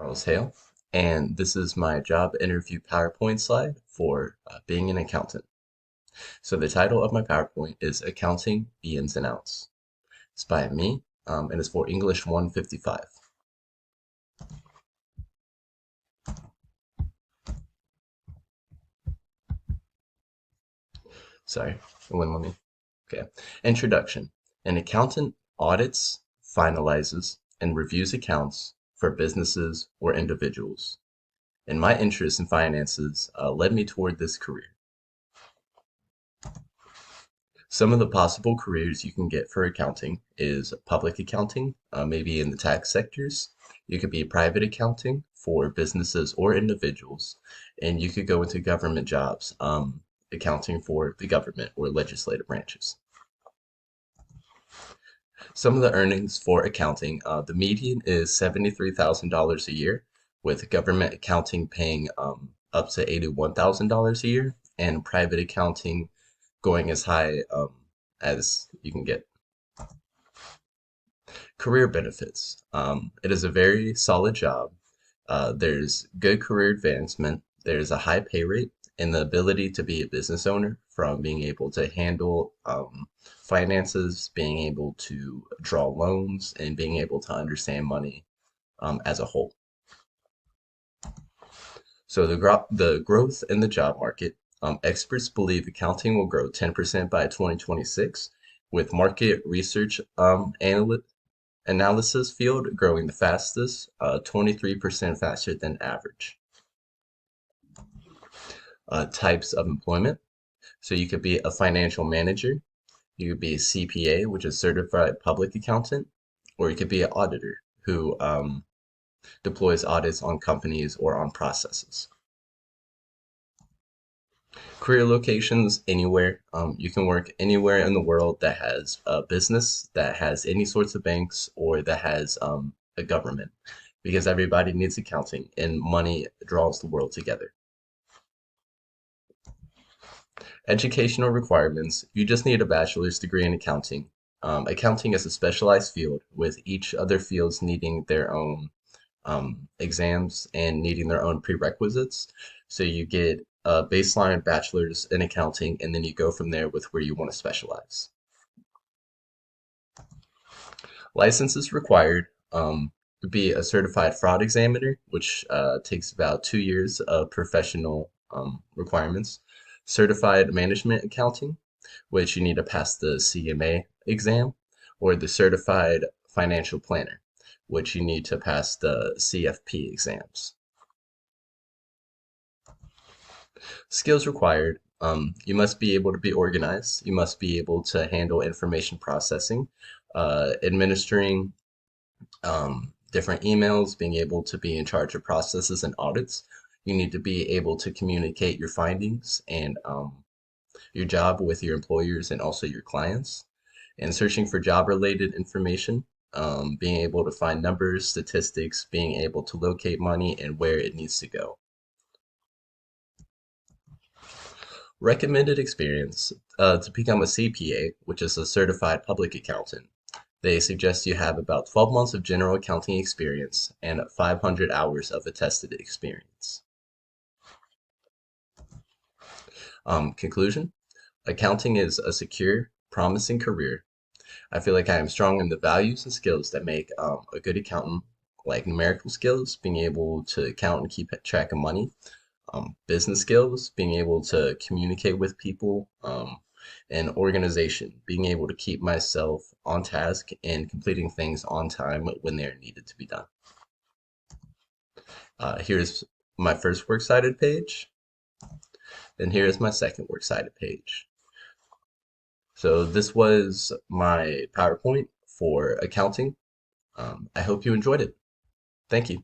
Charles Hale, and this is my job interview PowerPoint slide for being an accountant. So the title of my PowerPoint is Accounting, the Ins and Outs. It's by me, and it's for English 155. Sorry, it wouldn't let me. Okay. Introduction. An accountant audits, finalizes, and reviews accounts for businesses or individuals. And my interest in finances led me toward this career. Some of the possible careers you can get for accounting is public accounting, maybe in the tax sectors. You could be private accounting for businesses or individuals, and you could go into government jobs, accounting for the government or legislative branches. Some of the earnings for accounting, the median is $73,000 a year, with government accounting paying up to $81,000 a year, and private accounting going as high as you can get. Career benefits. It is a very solid job. There's good career advancement. There's a high pay rate and the ability to be a business owner from being able to handle finances, being able to draw loans, and being able to understand money as a whole. So the growth in the job market, experts believe accounting will grow 10% by 2026, with market research analysis field growing the fastest, 23% faster than average. Types of employment. So you could be a financial manager, you could be a CPA, which is certified public accountant, or you could be an auditor who deploys audits on companies or on processes. Career locations anywhere. You can work anywhere in the world that has a business, that has any sorts of banks, or that has a government, because everybody needs accounting and money draws the world together. Educational requirements. You just need a bachelor's degree in accounting. Accounting is a specialized field, with each other fields needing their own exams and needing their own prerequisites. So you get a baseline bachelor's in accounting, and then you go from there with where you want to specialize. License is required to be a certified fraud examiner, which takes about 2 years of professional requirements. Certified management accounting, which you need to pass the CMA exam, or the certified financial planner, which you need to pass the CFP exams. Skills required. You must be able to be organized. You must be able to handle information processing, administering different emails, being able to be in charge of processes and audits. You need to be able to communicate your findings and your job with your employers and also your clients. And searching for job-related information, being able to find numbers, statistics, being able to locate money and where it needs to go. Recommended experience to become a CPA, which is a certified public accountant. They suggest you have about 12 months of general accounting experience and 500 hours of attested experience. Conclusion, accounting is a secure, promising career. I feel like I am strong in the values and skills that make a good accountant, like numerical skills, being able to count and keep track of money, business skills, being able to communicate with people, and organization, being able to keep myself on task and completing things on time when they're needed to be done. Here's my first works cited page, and here's my second works cited page. So this was my PowerPoint for accounting. I hope you enjoyed it. Thank you.